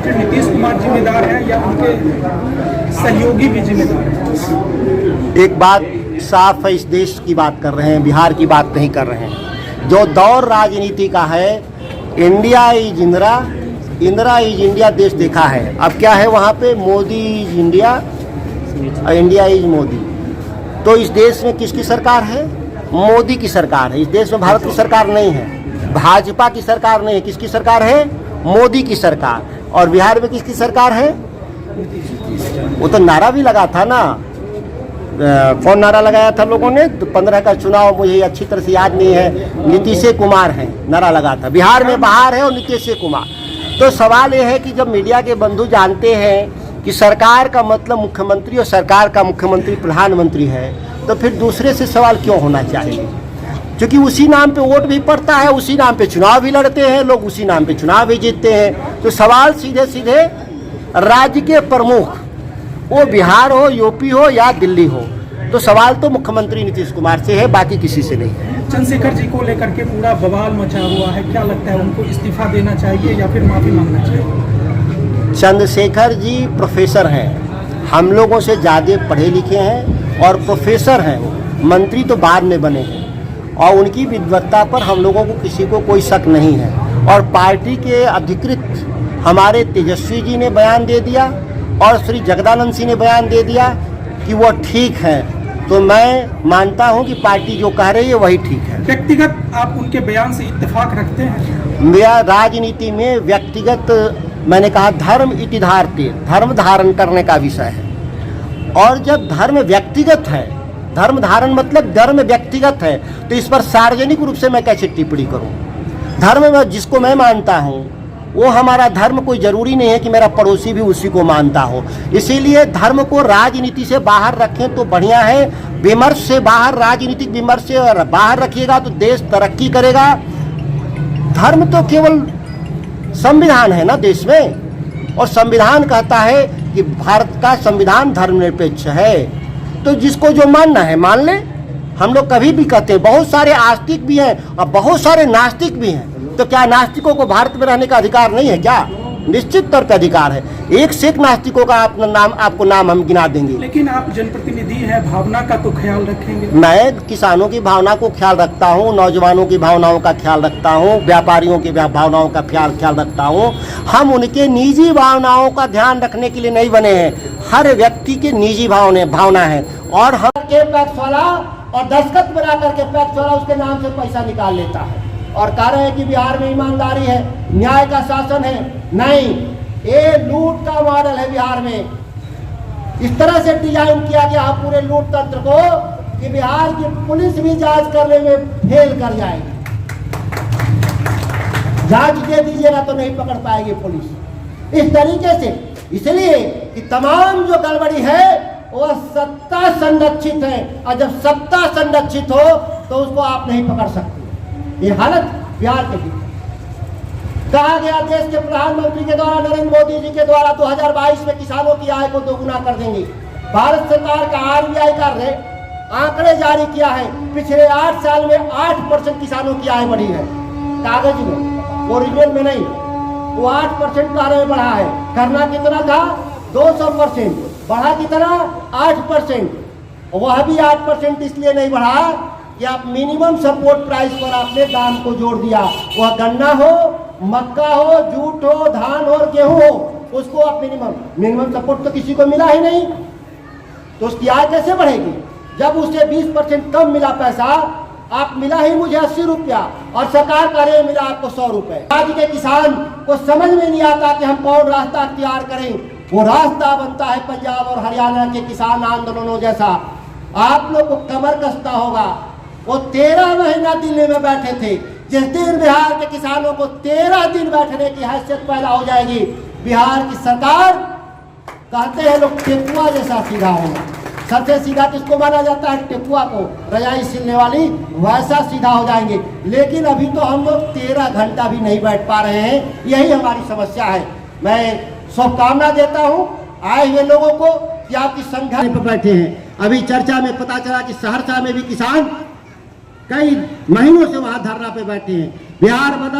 मुख्यमंत्री नीतीश कुमार जिम्मेदार हैं या उनके सहयोगी भी जिम्मेदार हैं? एक बात साफ है, इस देश की बात कर रहे हैं, बिहार की बात नहीं कर रहे हैं। जो दौर राजनीति का है, India is Indira, Indira is India देश देखा है। अब क्या है वहाँ पे, Modi is India, India is Modi. तो इस देश में किसकी सरकार है? मोदी की सरकार है। इस देश में भारत की सरकार नहीं है, भाजपा की सरकार नहीं है। किसकी सरकार है? मोदी की सरकार। और बिहार में किसकी सरकार है? वो तो नारा भी लगा था ना, कौन नारा लगाया था लोगों ने? 15 का चुनाव मुझे अच्छी तरह से याद नहीं है, नीतीश कुमार है नारा लगा था। बिहार में बाहर है और नीतीश कुमार। तो सवाल यह है कि जब मीडिया के बंधु जानते हैं कि सरकार का मतलब मुख्यमंत्री और सरकार का मुख्यमंत्री प्रधानमंत्री है, तो फिर दूसरे से सवाल क्यों होना चाहिए? क्योंकि उसी नाम पे वोट भी पड़ता है, उसी नाम पे चुनाव भी लड़ते हैं लोग, उसी नाम पे चुनाव भी जीतते हैं। तो सवाल सीधे सीधे राज्य के प्रमुख, वो बिहार हो, यूपी हो या दिल्ली हो, तो सवाल तो मुख्यमंत्री नीतीश कुमार से है, बाकी किसी से नहीं है। चंद्रशेखर जी को लेकर के पूरा बवाल मचा हुआ है, क्या लगता है उनको इस्तीफा देना चाहिए या फिर माफी मांगना चाहिए? चंद्रशेखर जी प्रोफेसर हैं, हम लोगों से ज़्यादा पढ़े लिखे हैं और प्रोफेसर हैं। वो मंत्री तो बाद में बने हैं और उनकी विद्वत्ता पर हम लोगों को किसी को कोई शक नहीं है। और पार्टी के अधिकृत हमारे तेजस्वी जी ने बयान दे दिया और श्री जगदानंद सिंह ने बयान दे दिया कि वो ठीक है, तो मैं मानता हूं कि पार्टी जो कह रही है वही ठीक है। व्यक्तिगत आप उनके बयान से इत्तेफाक रखते हैं? मेरा राजनीति में व्यक्तिगत, मैंने कहा धर्म इतिधारते, धर्म धारण करने का विषय है। और जब धर्म व्यक्तिगत है, धर्म धारण मतलब धर्म व्यक्तिगत है, तो इस पर सार्वजनिक रूप से मैं कैसे टिप्पणी करूं? धर्म में जिसको मैं मानता हूं वो हमारा धर्म, कोई जरूरी नहीं है कि मेरा पड़ोसी भी उसी को मानता हो। इसीलिए धर्म को राजनीति से बाहर रखें तो बढ़िया है। विमर्श से बाहर, राजनीतिक विमर्श से बाहर रखिएगा तो देश तरक्की करेगा। धर्म तो केवल संविधान है ना देश में, और संविधान कहता है कि भारत का संविधान धर्मनिरपेक्ष है। तो जिसको जो मानना है मान ले। हम लोग कभी भी कहते हैं, बहुत सारे आस्तिक भी हैं और बहुत सारे नास्तिक भी हैं। तो क्या नास्तिकों को भारत में रहने का अधिकार नहीं है क्या? निश्चित तौर पर अधिकार है। एक से एक नास्तिकों का आपको नाम हम गिना देंगे। लेकिन आप जनप्रतिनिधि हैं, भावना का तो ख्याल रखेंगे? मैं किसानों की भावना को ख्याल रखता हूँ, नौजवानों की भावनाओं का ख्याल रखता हूँ, व्यापारियों की भावनाओं का ख्याल रखता हूँ। हम उनके निजी भावनाओं का ध्यान रखने के लिए नहीं बने हैं। हर व्यक्ति के निजी भावना है। और हम के पैक्स वाला और दस्तखत बना करके पैक्स वाला उसके नाम से पैसा निकाल लेता है और कह रहे हैं कि बिहार में ईमानदारी है, न्याय का शासन है। नहीं, ये लूट का मॉडल है बिहार में। इस तरह से डिजाइन किया गया है पूरे लूट तंत्र को कि बिहार की पुलिस भी जांच करने में फेल कर जाएगी। जांच दे दीजिएगा तो नहीं पकड़ पाएगी पुलिस, इस तरीके से। इसलिए कि तमाम जो गड़बड़ी है वह सत्ता संरक्षित है, और जब सत्ता संरक्षित हो तो उसको आप नहीं पकड़ सकते। ये हालत बिहार के भी कहा गया, देश के प्रधानमंत्री के द्वारा, नरेंद्र मोदी जी के द्वारा 2022 में किसानों की आय को दोगुना कर देंगे। भारत सरकार का RBI का आंकड़े जारी किया है, पिछले 8 साल में 8% किसानों की आय बढ़ी है। कागज में, ओरिजिनल में नहीं, वो 8% का आय बढ़ा है। करना कितना था? 200%। बढ़ा कितना? 8%। वह भी 8% इसलिए नहीं बढ़ा कि आप मिनिमम सपोर्ट प्राइस पर आपने दाम को जोड़ दिया। वह गन्ना हो, मक्का हो, जूट हो, धान हो, गेहूं हो, उसको आप मिनिमम सपोर्ट तो किसी को मिला ही नहीं, तो उसकी आय कैसे बढ़ेगी? जब उसे 20% कम मिला पैसा, आप मिला ही मुझे 80 रुपया और सरकार का रेट मिला आपको 100 रुपए। आज के किसान को समझ में नहीं आता कि हम कौन रास्ता अख्तियार करें। वो रास्ता बनता है पंजाब और हरियाणा के किसान आंदोलनों जैसा। आप लोग को कमर कसता होगा। वो 13 महीना दिल्ली में बैठे थे। जिस दिन बिहार के किसानों को 13 दिन बैठने की हैसियत पैदा हो जाएगी, बिहार की सरकार, कहते हैं लोग टेकुआ जैसा सीधा होगा। सबसे सीधा किसको माना जाता है? टेकुआ को, रजाई सिलने वाली, वैसा सीधा हो जाएंगे। लेकिन अभी तो हम लोग 13 घंटा भी नहीं बैठ पा रहे हैं। यही हमारी समस्या है। मैं शुभकामना देता हूं आए हुए लोगों को कि आपकी संख्या पर बैठे हैं। अभी चर्चा में पता चला कि सहरसा में भी किसान कई महीनों से वहां धरना पे बैठे हैं। बिहार बदल